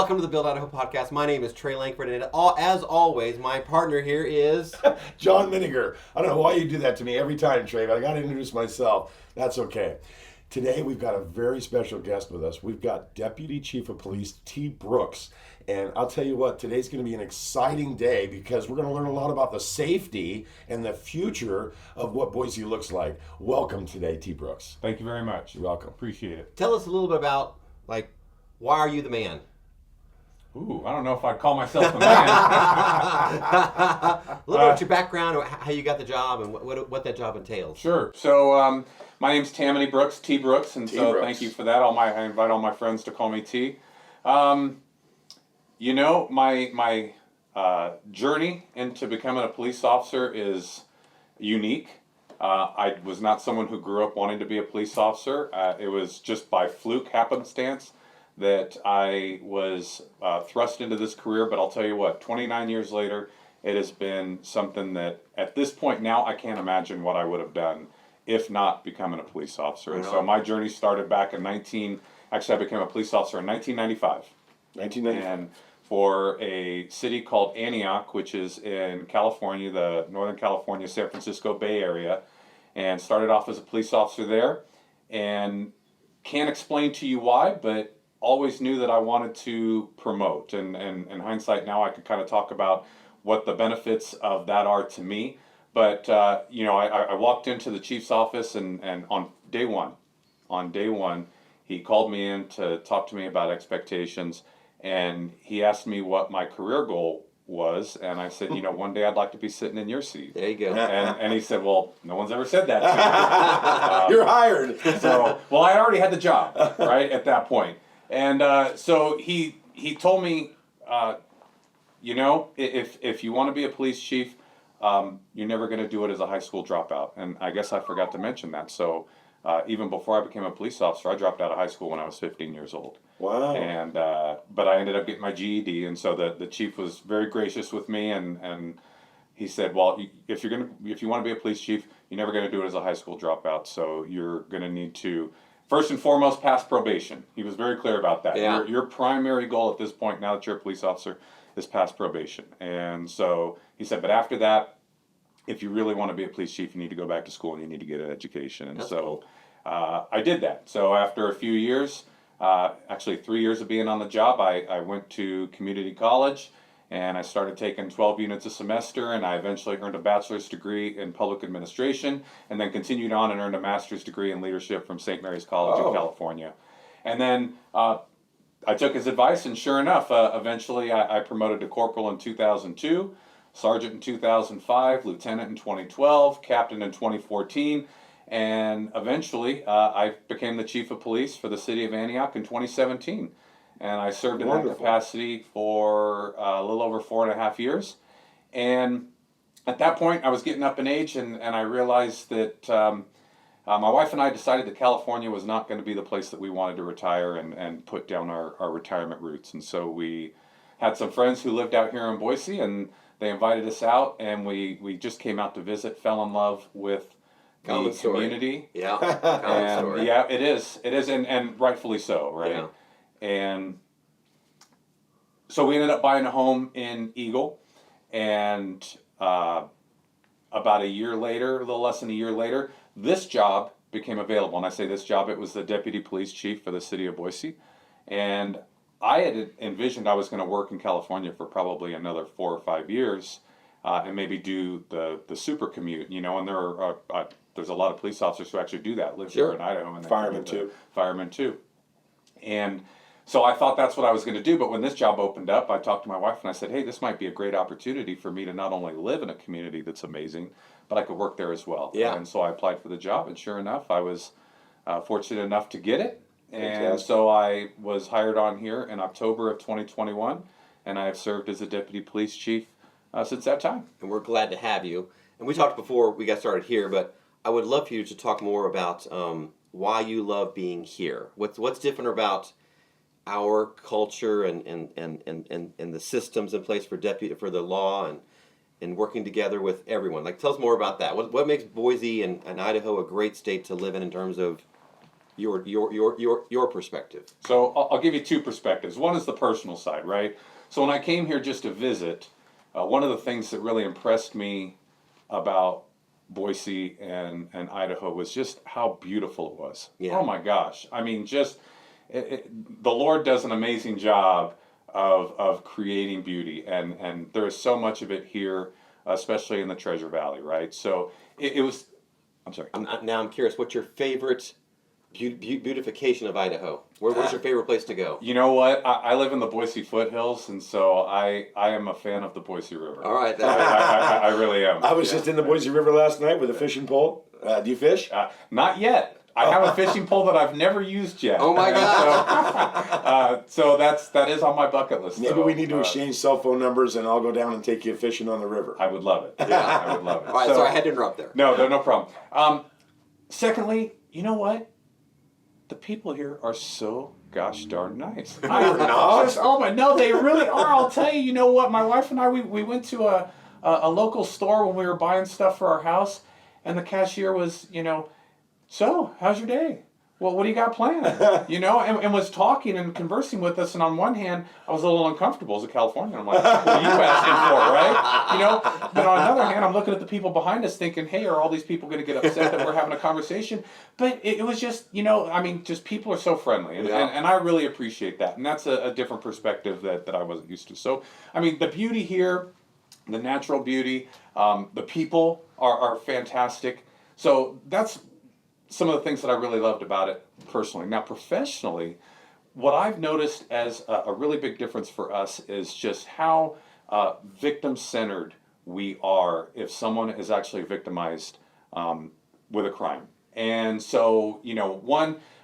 welcome to the Build Idaho Podcast. My name is Trey Langford, and as always, my partner here is... John Miniger. I don't know why you do that to me every time, Trey, but I got to introduce myself. That's okay. Today, we've got a very special guest with us. We've got Deputy Chief of Police T. Brooks. And I'll tell you what, today's going to be an exciting day because we're going to learn a lot about the safety and the future of what Boise looks like. Welcome today, T. Brooks. Thank you very much. You're welcome. Appreciate it. Tell us a little bit about, why are you the man? Ooh, I don't know if I'd call myself the man. A little bit about your background, or how you got the job, and what that job entails. Sure. So, my name's Tammany Brooks, T. Brooks, and so Brooks. thank you for that. I invite all my friends to call me T. You know, my journey into becoming a police officer is unique. I was not someone who grew up wanting to be a police officer. It was just by fluke, happenstance, that I was thrust into this career. But I'll tell you what, 29 years later, it has been something that at this point now I can't imagine what I would have done if not becoming a police officer. And so my journey started back in I became a police officer in 1995. 1995. And for a city called Antioch, which is in California, the Northern California, San Francisco Bay Area, and started off as a police officer there. And can't explain to you why, but always knew that I wanted to promote. And in hindsight now, I could kind of talk about what the benefits of that are to me. But, I walked into the chief's office and on day one, he called me in to talk to me about expectations. And he asked me what my career goal was, and I said, one day I'd like to be sitting in your seat. There you go. And he said, well, no one's ever said that to me. You're hired. So, well, I already had the job, right, at that point. And so he told me, if you want to be a police chief, you're never going to do it as a high school dropout. And I guess I forgot to mention that. So even before I became a police officer, I dropped out of high school when I was 15 years old. Wow. And but I ended up getting my GED, and so the chief was very gracious with me, and he said, well, if you want to be a police chief, you're never going to do it as a high school dropout. So you're going to need to first and foremost pass probation. He was very clear about that. Yeah. Your primary goal at this point, now that you're a police officer, is pass probation. And so he said, but after that, if you really want to be a police chief, you need to go back to school and you need to get an education. And That's so cool. I did that. So after a few years, actually 3 years of being on the job, I went to community college and I started taking 12 units a semester, and I eventually earned a bachelor's degree in public administration and then continued on and earned a master's degree in leadership from St. Mary's College in California. And then I took his advice, and sure enough, eventually I promoted to corporal in 2002, sergeant in 2005, lieutenant in 2012, captain in 2014, and eventually I became the chief of police for the city of Antioch in 2017. And I served in that capacity for a little over 4.5 years. And at that point, I was getting up in age, and I realized that my wife and I decided that California was not going to be the place that we wanted to retire and put down our retirement roots. And so we had some friends who lived out here in Boise, and they invited us out, and we just came out to visit, fell in love with the community. Yeah, and story. Yeah, it is, and rightfully so, right? Yeah. And so we ended up buying a home in Eagle, and about a year later, a little less than a year later, this job became available. And I say this job, it was the deputy police chief for the city of Boise. And I had envisioned I was going to work in California for probably another 4 or 5 years, and maybe do the super commute, and there's a lot of police officers who actually do that, live here in Idaho. And Firemen too. And so I thought that's what I was going to do, but when this job opened up, I talked to my wife and I said, hey, this might be a great opportunity for me to not only live in a community that's amazing, but I could work there as well. Yeah. And so I applied for the job, and sure enough, I was fortunate enough to get it. And Fantastic. so I was hired on here in October of 2021, and I have served as a deputy police chief since that time. And we're glad to have you. And we talked before we got started here, but I would love for you to talk more about why you love being here. What's different about our culture and the systems in place for the law and working together with everyone. Tell us more about that. What makes Boise and Idaho a great state to live in terms of your perspective. So I'll give you two perspectives. One is the personal side, right? So when I came here just to visit, one of the things that really impressed me about Boise and Idaho was just how beautiful it was. Yeah. Oh my gosh. I mean, just the Lord does an amazing job of creating beauty, and there is so much of it here, especially in the Treasure Valley, right? So it was, I'm sorry. I'm curious, what's your favorite beautification of Idaho? Where's your favorite place to go? You know what? I live in the Boise foothills, and so I am a fan of the Boise River. All right. I really am. I was just in the Boise River last night with a fishing pole. Do you fish? Not yet. I have a fishing pole that I've never used yet. Oh my God! So that is on my bucket list. Maybe so, we need to exchange cell phone numbers, and I'll go down and take you fishing on the river. I would love it. Yeah, I would love it. All right, so I had to interrupt there. No problem. Secondly, you know what? The people here are so gosh darn nice. No, they really are. I'll tell you. You know what? My wife and I, we went to a local store when we were buying stuff for our house, and the cashier was, so how's your day? Well, what do you got planned? And was talking and conversing with us. And on one hand, I was a little uncomfortable as a Californian. I'm like, what are you asking for, right? But on the other hand, I'm looking at the people behind us thinking, hey, are all these people going to get upset that we're having a conversation? But it was just, just people are so friendly. And I really appreciate that. And that's a different perspective that I wasn't used to. So, the beauty here, the natural beauty, the people are fantastic. So that's some of the things that I really loved about it personally. Now, professionally, what I've noticed as a really big difference for us is just how victim-centered we are if someone is actually victimized with a crime. And so,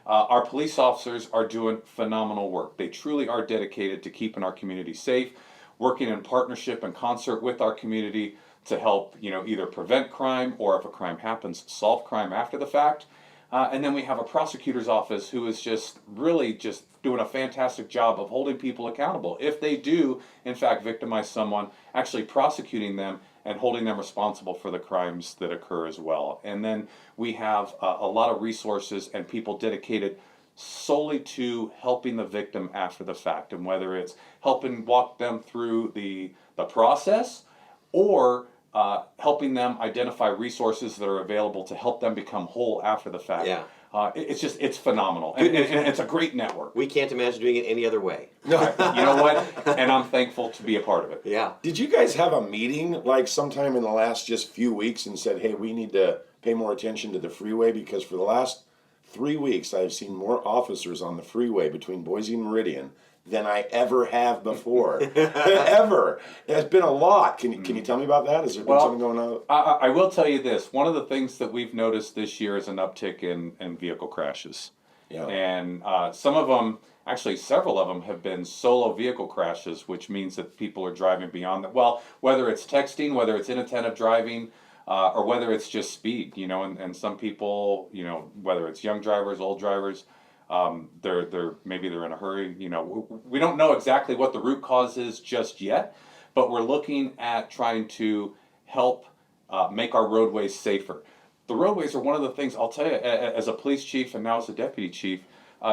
our police officers are doing phenomenal work. They truly are dedicated to keeping our community safe, working in partnership and concert with our community to help, either prevent crime or if a crime happens, solve crime after the fact. And then we have a prosecutor's office who is just really just doing a fantastic job of holding people accountable. If they do, in fact, victimize someone, actually prosecuting them and holding them responsible for the crimes that occur as well. And then we have a lot of resources and people dedicated solely to helping the victim after the fact. And whether it's helping walk them through the process or helping them identify resources that are available to help them become whole after the fact. Yeah. It's phenomenal. And it's a great network. We can't imagine doing it any other way. You know what? And I'm thankful to be a part of it. Yeah. Did you guys have a meeting like sometime in the last just few weeks and said, hey, we need to pay more attention to the freeway? Because for the last 3 weeks, I've seen more officers on the freeway between Boise and Meridian than I ever have before. Ever. It's been a lot. Can you tell me about that? Has there been something going on? I will tell you this. One of the things that we've noticed this year is an uptick in vehicle crashes. Yeah. And some of them, actually several of them, have been solo vehicle crashes, which means that people are driving beyond that. Well, whether it's texting, whether it's inattentive driving, or whether it's just speed, and some people, whether it's young drivers, old drivers, maybe they're in a hurry. We don't know exactly what the root cause is just yet, but we're looking at trying to help make our roadways safer. The roadways are one of the things, I'll tell you, as a police chief and now as a deputy chief,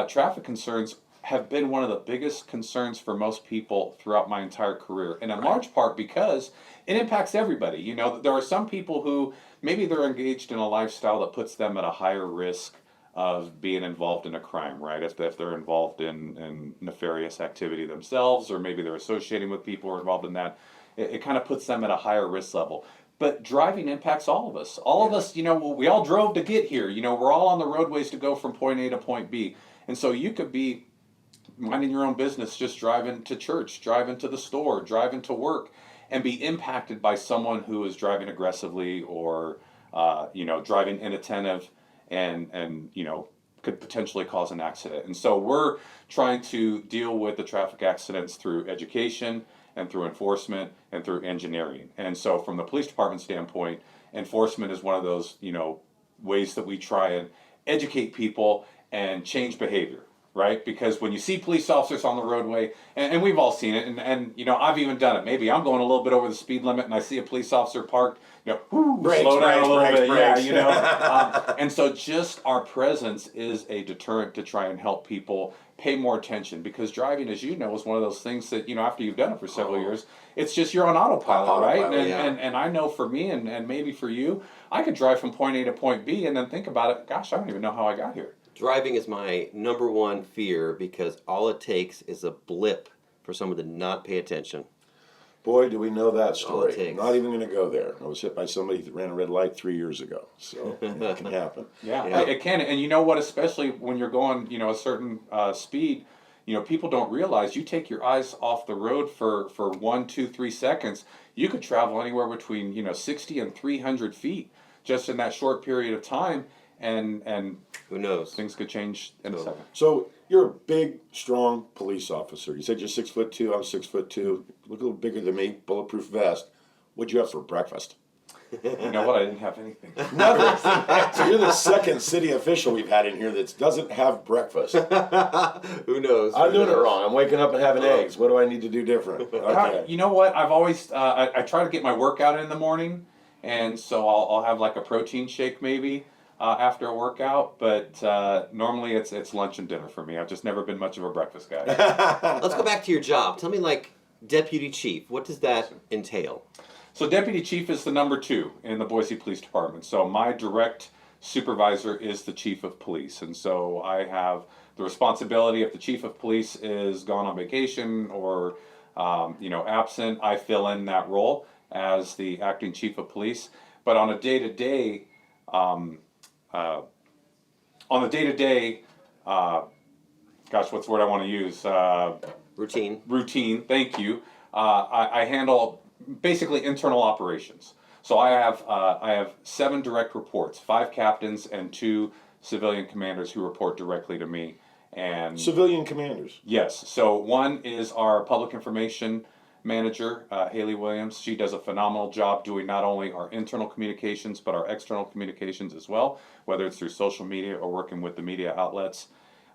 traffic concerns have been one of the biggest concerns for most people throughout my entire career, and in large part because it impacts everybody. There are some people who maybe they're engaged in a lifestyle that puts them at a higher risk of being involved in a crime, right? If they're involved in nefarious activity themselves, or maybe they're associating with people who are involved in that, it kind of puts them at a higher risk level. But driving impacts all of us. All of us, we all drove to get here. We're all on the roadways to go from point A to point B. And so you could be minding your own business, just driving to church, driving to the store, driving to work, and be impacted by someone who is driving aggressively or, driving inattentive and could potentially cause an accident. And so we're trying to deal with the traffic accidents through education and through enforcement and through engineering. And so from the police department standpoint, enforcement is one of those, ways that we try and educate people and change behavior. right? Because when you see police officers on the roadway, and we've all seen it, and you know, I've even done it. Maybe I'm going a little bit over the speed limit, and I see a police officer parked, you know, slow down a little bit, yeah, you know. And so just our presence is a deterrent to try and help people pay more attention, because driving, as you know, is one of those things that, you know, after you've done it for several years, it's just you're on autopilot, right? And I know for me, and maybe for you, I could drive from point A to point B and then think about it, gosh, I don't even know how I got here. Driving is my number one fear, because all it takes is a blip for someone to not pay attention. Boy, do we know that All it story. takes. Not even going to go there. I was hit by somebody that ran a red light 3 years ago. So it can happen. Yeah, it can. And you know what, especially when you're going, you know, a certain speed, you know, people don't realize you take your eyes off the road for 1, 2, 3 seconds. You could travel anywhere between, you know, 60 and 300 feet just in that short period of time. And Who knows? things could change in a second. So you're a big, strong police officer. You said you're 6'2". I'm 6'2". You look a little bigger than me. Bulletproof vest. What'd you have for breakfast? You know what? I didn't have anything. Nothing. So you're the second city official we've had in here that doesn't have breakfast. Who knows? I'm Who doing it knows? wrong. I'm waking up and having eggs. What do I need to do different? Okay. You know what? I've always I try to get my workout in the morning, and so I'll have like a protein shake maybe after a workout. But normally it's lunch and dinner for me. I've just never been much of a breakfast guy. Let's go back to your job. Tell me, like, Deputy Chief, what does that entail? So Deputy Chief is the number 2 in the Boise Police Department. So my direct supervisor is the Chief of Police. And so I have the responsibility, if the Chief of Police is gone on vacation or you know, absent, I fill in that role as the acting Chief of Police. But on a day-to-day, gosh, what's the word I want to use? Routine, thank you. I handle basically internal operations. So I have 7 direct reports, 5 captains and 2 civilian commanders who report directly to me. And Civilian commanders. yes, so one is our public information manager, Haley Williams. She does a phenomenal job doing not only our internal communications but our external communications as well, whether it's through social media or working with the media outlets.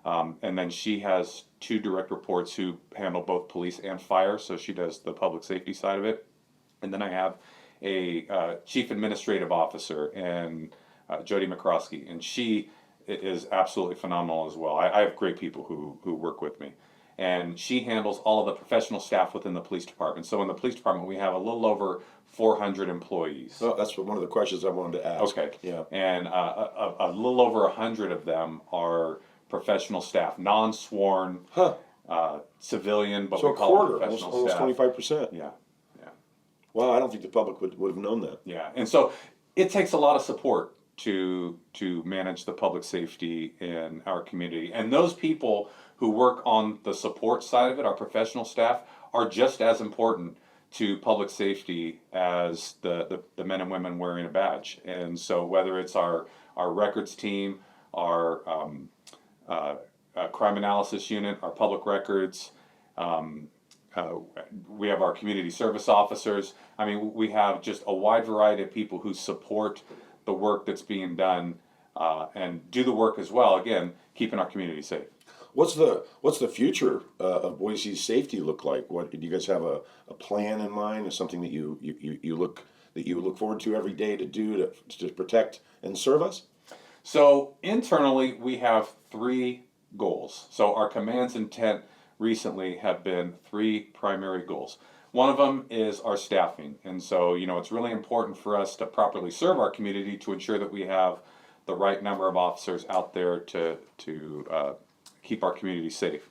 And then she has 2 direct reports who handle both police and fire, so she does the public safety side of it. And then I have a chief administrative officer, and Jody McCroskey, and she is absolutely phenomenal as well. I have great people who work with me. And she handles all of the professional staff within the police department. So in the police department, we have a little over 400 employees. Oh, that's one of the questions I wanted to ask. Okay. Yeah. And a little over 100 of them are professional staff, non-sworn, civilian, but So we a call quarter, them professional almost staff. 25%. Yeah. Wow, I don't think the public would have known that. Yeah, and so it takes a lot of support to manage the public safety in our community. And those people who work on the support side of it, our professional staff, are just as important to public safety as the men and women wearing a badge. And so whether it's our records team, our crime analysis unit, our public records, we have our community service officers. I mean, we have just a wide variety of people who support the work that's being done and do the work as well, again, keeping our community safe. What's the future of Boise's safety look like? What do you guys have a plan in mind, or something that you look forward to every day to do to protect and serve us? So internally, we have 3 goals. So our command's intent recently have been 3 primary goals. One of them is our staffing. And so, you know, it's really important for us to properly serve our community to ensure that we have the right number of officers out there to keep our community safe.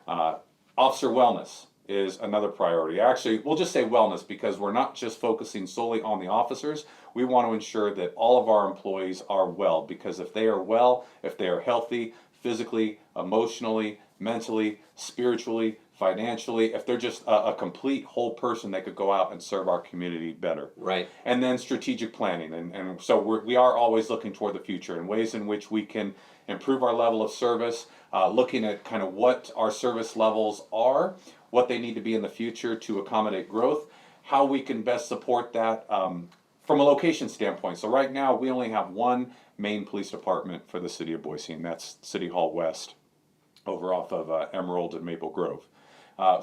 Officer wellness is another priority. Actually, we'll just say wellness because we're not just focusing solely on the officers. We want to ensure that all of our employees are well, because if they are well, if they are healthy, physically, emotionally, mentally, spiritually, financially, if they're just a complete whole person, they could go out and serve our community better. Right. And then strategic planning. And so we are always looking toward the future and ways in which we can improve our level of service, looking at kind of what our service levels are, what they need to be in the future to accommodate growth, how we can best support that from a location standpoint. So right now we only have one main police department for the city of Boise, and that's City Hall West. over off of Emerald and Maple Grove.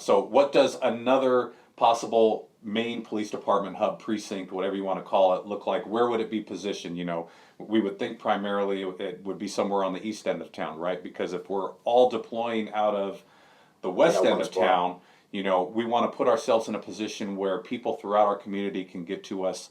So what does another possible main police department hub precinct, whatever you want to call it, look like? Where would it be positioned? You know, we would think primarily it would be somewhere on the east end of town, right? Because if we're all deploying out of the west end of town, you know, we want to put ourselves in a position where people throughout our community can get to us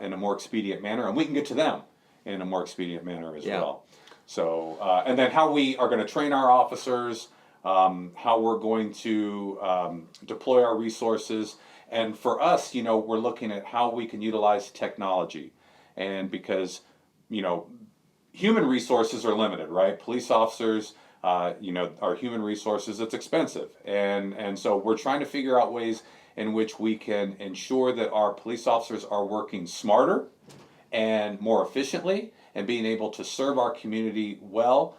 in a more expedient manner, and we can get to them in a more expedient manner as well. So, and then how we are going to train our officers, how we're going to deploy our resources. And for us, you know, we're looking at how we can utilize technology. And because, you know, human resources are limited, right? Police officers, you know, our human resources, it's expensive. And so we're trying to figure out ways in which we can ensure that our police officers are working smarter and more efficiently and being able to serve our community well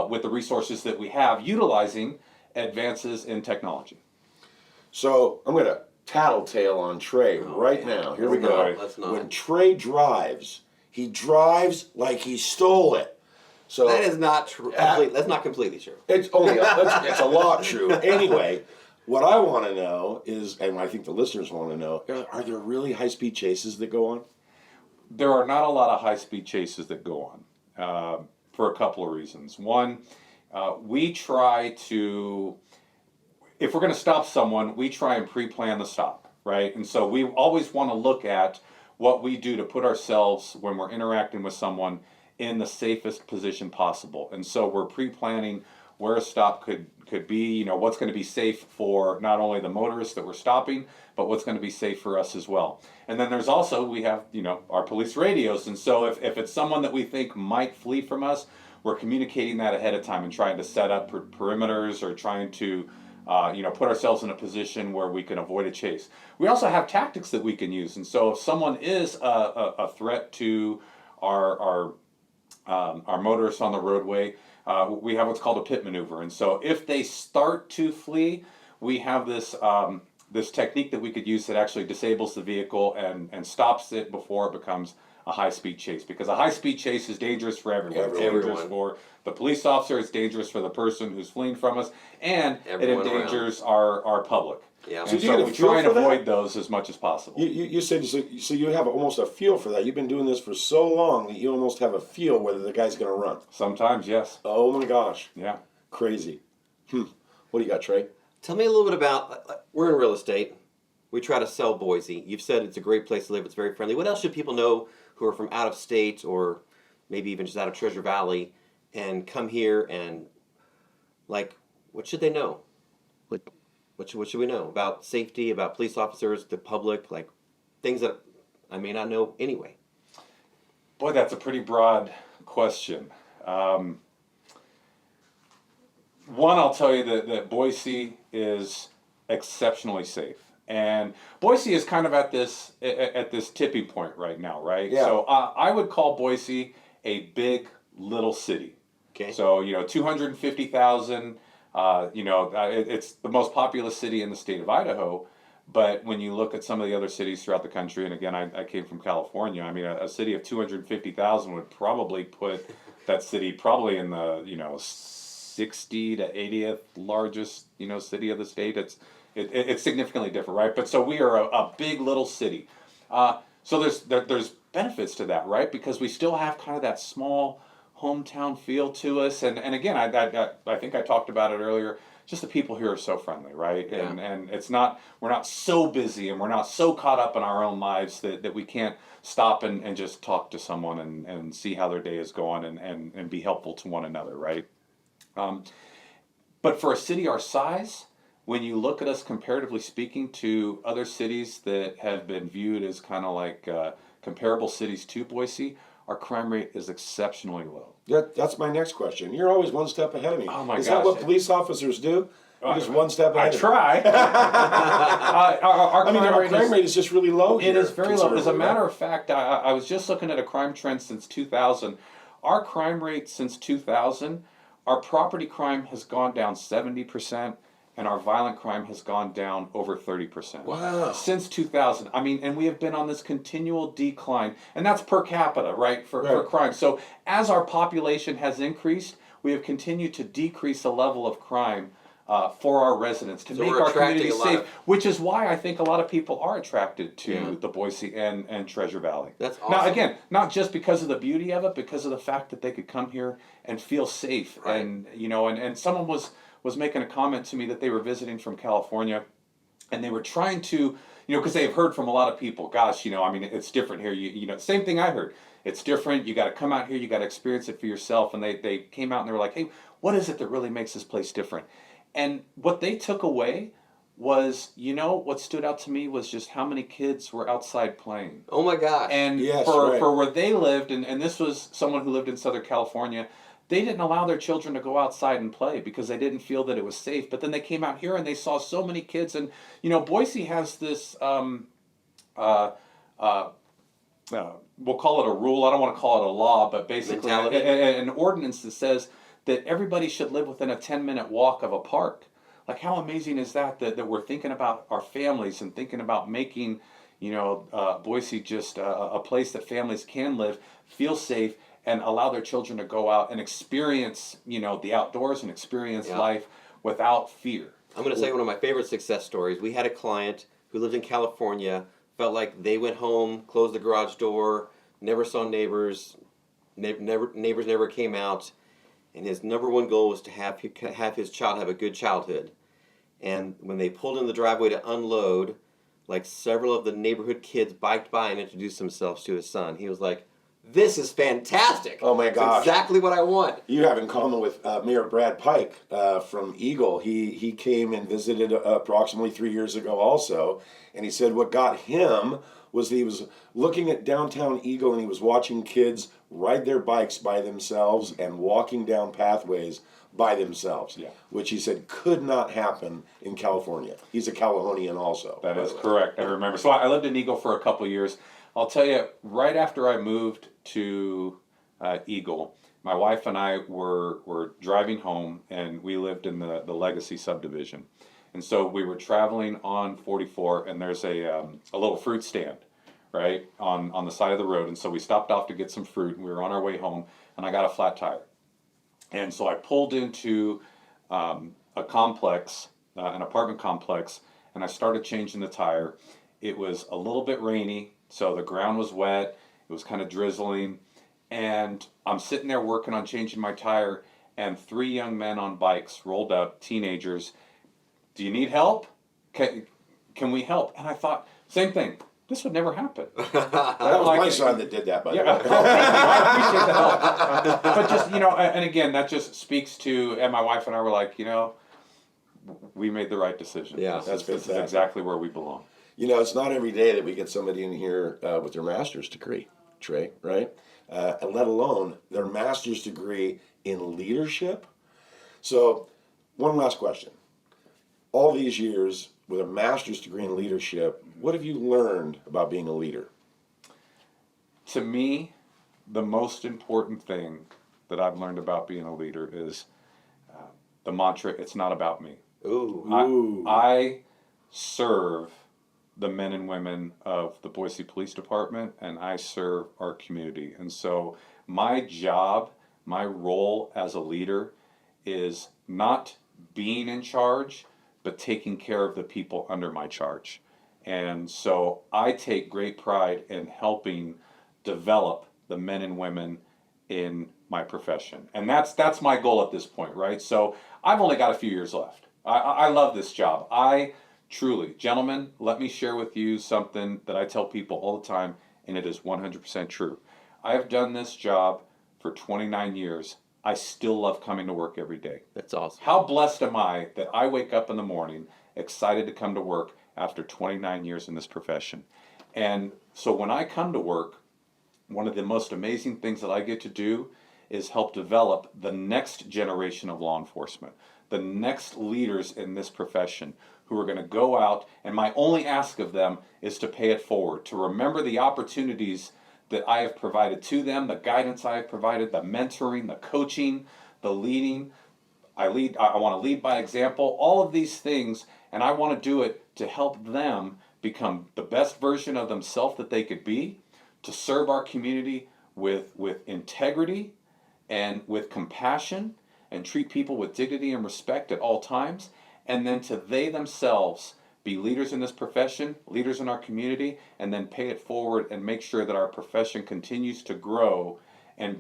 with the resources that we have, utilizing advances in technology. So I'm going to tattletale on Trey right now. Here we go. Let's not. When Trey drives, he drives like he stole it. So That is not true. That's not completely true. it's only it's a lot true. Anyway, what I want to know is, and I think the listeners want to know, are there really high-speed chases that go on? There are not a lot of high-speed chases that go on for a couple of reasons. One, we try to, if we're going to stop someone, we try and pre-plan the stop, right? And so we always want to look at what we do to put ourselves, when we're interacting with someone, in the safest position possible. And so we're pre-planning where a stop could be, you know, what's going to be safe for not only the motorists that we're stopping, but what's going to be safe for us as well. And then there's also, we have, you know, our police radios. And so if it's someone that we think might flee from us, we're communicating that ahead of time and trying to set up perimeters or trying to, you know, put ourselves in a position where we can avoid a chase. We also have tactics that we can use. And so if someone is a threat to our motorists on the roadway, we have what's called a pit maneuver. And so if they start to flee, we have this this technique that we could use that actually disables the vehicle and stops it before it becomes a high-speed chase. Because a high-speed chase is dangerous for everyone. It's dangerous for the police officer, it's dangerous for the person who's fleeing from us, and Everyone it endangers our public. Yeah. And So so you we get a feel try and for that? avoid those as much as possible. You said so you have almost a feel for that. You've been doing this for so long that you almost have a feel whether the guy's going to run. Sometimes, yes. Oh my gosh. Yeah. Crazy. What do you got, Trey? Tell me a little bit about, we're in real estate. We try to sell Boise. You've said it's a great place to live. It's very friendly. What else should people know who are from out of state or maybe even just out of Treasure Valley and come here and, like, what should they know? What should we know about safety, about police officers, the public, like things that I may not know anyway? Boy, that's a pretty broad question. One, I'll tell you that Boise is exceptionally safe. And Boise is kind of at this tipping point right now, right? Yeah. So I would call Boise a big little city. Okay. So, you know, 250,000, you know, it's the most populous city in the state of Idaho. But when you look at some of the other cities throughout the country, and again, I came from California, I mean, a city of 250,000 would probably put that city probably in the, you know, 60 to 80th largest, you know, city of the state. It's significantly different, right? But so we are a big little city. So there's benefits to that, right? Because we still have kind of that small hometown feel to us. And again, I think I talked about it earlier. Just the people here are so friendly, right? Yeah. And it's not, we're not so busy and we're not so caught up in our own lives that we can't stop and just talk to someone and see how their day is going and be helpful to one another, right? But for a city our size, when you look at us comparatively speaking to other cities that have been viewed as kind of like comparable cities to Boise, our crime rate is exceptionally low. That's my next question. You're always one step ahead of me. Oh my Is gosh. that what police officers do? You're just one step ahead I of me. try. Our I mean, our crime is, rate is just really low here. it is very low. As a considerably, matter right? of fact, I was just looking at a crime trend since 2000. Our crime rate since 2000, our property crime has gone down 70%, and our violent crime has gone down over 30%. Wow. Since 2000. I mean, and we have been on this continual decline, and that's per capita, right, for crime. So as our population has increased, we have continued to decrease the level of crime for our residents to So make we're our attracting community a lot safe, of- which is why I think a lot of people are attracted to Yeah. the Boise and Treasure Valley. That's Now, awesome. again, not just because of the beauty of it, because of the fact that they could come here and feel safe. Right. And, and someone was making a comment to me that they were visiting from California, and they were trying to, because they've heard from a lot of people, gosh, it's different here. Same thing I heard. It's different. You got to come out here. You got to experience it for yourself. And they came out and they were like, hey, what is it that really makes this place different? And what they took away was, what stood out to me was just how many kids were outside playing. Oh my gosh. And Yes, for right. where they lived, and this was someone who lived in Southern California, they didn't allow their children to go outside and play because they didn't feel that it was safe. But then they came out here and they saw so many kids. And, Boise has this, we'll call it a rule. I don't want to call it a law, but basically Mentality. an ordinance that says that everybody should live within a 10-minute walk of a park. Like, how amazing is that we're thinking about our families and thinking about making, Boise just a place that families can live, feel safe, and allow their children to go out and experience, the outdoors and experience life without fear. I'm going to say one of my favorite success stories. We had a client who lived in California, felt like they went home, closed the garage door, never saw neighbors, neighbors never came out, and his number one goal was to have his child have a good childhood. And when they pulled in the driveway to unload, like several of the neighborhood kids biked by and introduced themselves to his son. He was like, "This is fantastic. Oh my It's gosh. exactly what I want." You have in common with Mayor Brad Pike from Eagle. He came and visited approximately 3 years ago also, and he said what got him was that he was looking at downtown Eagle and he was watching kids ride their bikes by themselves and walking down pathways by themselves, which he said could not happen in California. He's a Calahonian also. That is correct. I remember. So I lived in Eagle for a couple of years. I'll tell you, right after I moved to Eagle, my wife and I were driving home, and we lived in the Legacy subdivision. And so we were traveling on 44, and there's a little fruit stand, right, on the side of the road. And so we stopped off to get some fruit, and we were on our way home, and I got a flat tire. And so I pulled into a complex, an apartment complex, and I started changing the tire. It was a little bit rainy, so the ground was wet. It was kind of drizzling. And I'm sitting there working on changing my tire, and 3 young men on bikes rolled up, teenagers. "Do you need help? Can we help?" And I thought, same thing. This would never happen. That was my son that did that, by the way. I appreciate the help. But just, and again, that just speaks to, and my wife and I were like, we made the right decision. Yeah, this that's is fantastic. exactly where we belong. It's not every day that we get somebody in here with their master's degree, Trey, right? And let alone their master's degree in leadership. So, one last question. All these years with a master's degree in leadership, what have you learned about being a leader? To me, the most important thing that I've learned about being a leader is the mantra, "It's not about me." Ooh. I serve the men and women of the Boise Police Department, and I serve our community. And so my job, my role as a leader is not being in charge, but taking care of the people under my charge. And so I take great pride in helping develop the men and women in my profession. And that's my goal at this point, right? So I've only got a few years left. I love this job. I truly, gentlemen, let me share with you something that I tell people all the time, and it is 100% true. I have done this job for 29 years. I still love coming to work every day. That's awesome. How blessed am I that I wake up in the morning excited to come to work after 29 years in this profession. And so when I come to work, one of the most amazing things that I get to do is help develop the next generation of law enforcement, the next leaders in this profession who are going to go out, and my only ask of them is to pay it forward, to remember the opportunities that I have provided to them, the guidance I have provided, the mentoring, the coaching, the leading. I want to lead by example, all of these things, and I want to do it to help them become the best version of themselves that they could be, to serve our community with integrity and with compassion, and treat people with dignity and respect at all times, and then to they themselves be leaders in this profession, leaders in our community, and then pay it forward and make sure that our profession continues to grow and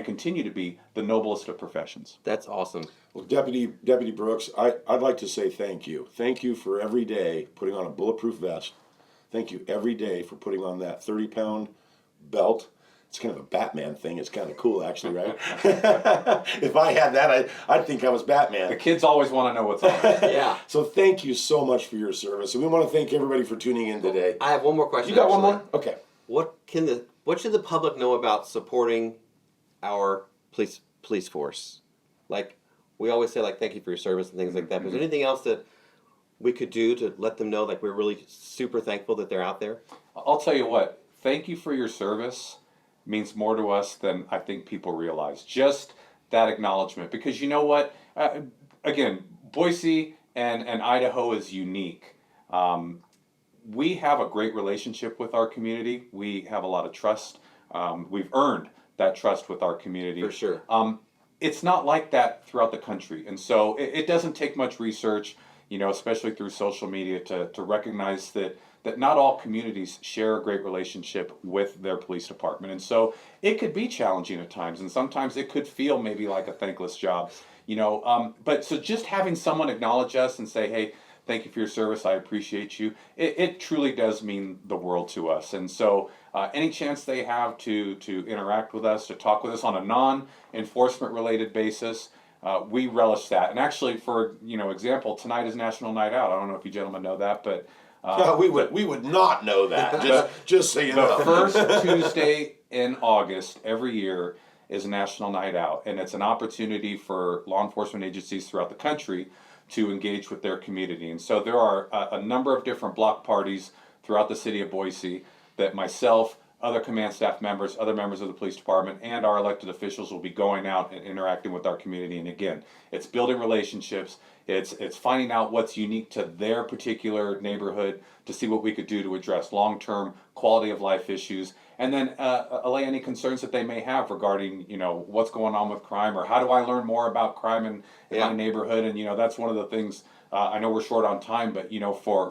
continue to be the noblest of professions. That's awesome. Well, Deputy Brooks, I'd like to say thank you. Thank you for every day putting on a bulletproof vest. Thank you every day for putting on that 30-pound belt. It's kind of a Batman thing. It's kind of cool, actually, right? If I had that, I'd think I was Batman. The kids always want to know what's on it. Yeah. So thank you so much for your service. And we want to thank everybody for tuning in today. I have one more question. You got one actually. more? Okay. What should the public know about supporting our police force? Like, we always say, like, thank you for your service and things like that. But is there anything else that we could do to let them know, like, we're really super thankful that they're out there? I'll tell you what, thank you for your service means more to us than I think people realize. Just that acknowledgement. Because you know what? Again, Boise and Idaho is unique. We have a great relationship with our community. We have a lot of trust. We've earned that trust with our community. For sure. It's not like that throughout the country. And so it doesn't take much research, especially through social media, to recognize that not all communities share a great relationship with their police department. And so it could be challenging at times, and sometimes it could feel maybe like a thankless job, but so just having someone acknowledge us and say, hey, thank you for your service, I appreciate you, it truly does mean the world to us. And so any chance they have to interact with us, to talk with us on a non-enforcement related basis, we relish that. And actually, for example, tonight is National Night Out. I don't know if you gentlemen know that, but we would not know that. Just so you know. The first Tuesday in August every year is National Night Out, and it's an opportunity for law enforcement agencies throughout the country to engage with their community. And so there are a number of different block parties throughout the city of Boise that myself, other command staff members, other members of the police department, and our elected officials will be going out and interacting with our community. And again, it's building relationships. It's finding out what's unique to their particular neighborhood to see what we could do to address long-term quality of life issues, and then allay any concerns that they may have regarding, what's going on with crime, or how do I learn more about crime in my neighborhood. And, that's one of the things, I know we're short on time, but,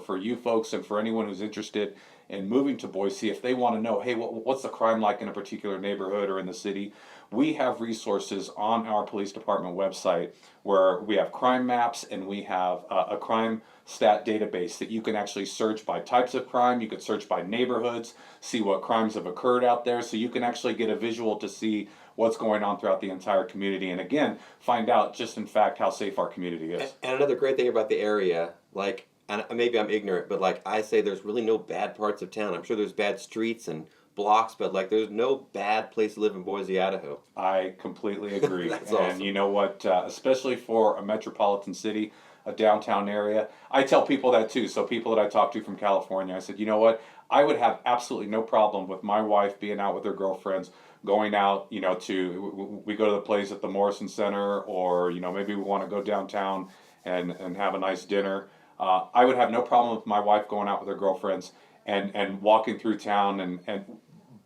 for you folks and for anyone who's interested in moving to Boise, if they want to know, hey, what's the crime like in a particular neighborhood or in the city, we have resources on our police department website where we have crime maps, and we have a crime stat database that you can actually search by types of crime. You could search by neighborhoods, see what crimes have occurred out there, so you can actually get a visual to see what's going on throughout the entire community, and again, find out just in fact how safe our community is. And another great thing about the area, like, and maybe I'm ignorant, but like I say, there's really no bad parts of town. I'm sure there's bad streets and blocks, but like there's no bad place to live in Boise, Idaho. I completely agree. That's and awesome. You know what, especially for a metropolitan city, a downtown area, I tell people that too. So people that I talk to from California, I said, you know what, I would have absolutely no problem with my wife being out with her girlfriends, going out, we go to the place at the Morrison Center, or, maybe we want to go downtown and have a nice dinner. I would have no problem with my wife going out with her girlfriends and walking through town and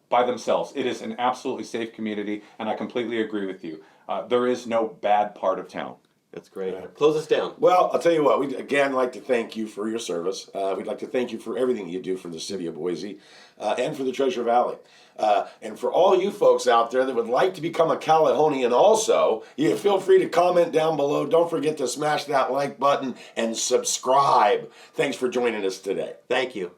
by themselves. It is an absolutely safe community, and I completely agree with you. There is no bad part of town. That's great. Close us down. Well, I'll tell you what, we'd again like to thank you for your service. We'd like to thank you for everything you do for the city of Boise and for the Treasure Valley. And for all you folks out there that would like to become a Calahonian also, you feel free to comment down below. Don't forget to smash that like button and subscribe. Thanks for joining us today. Thank you.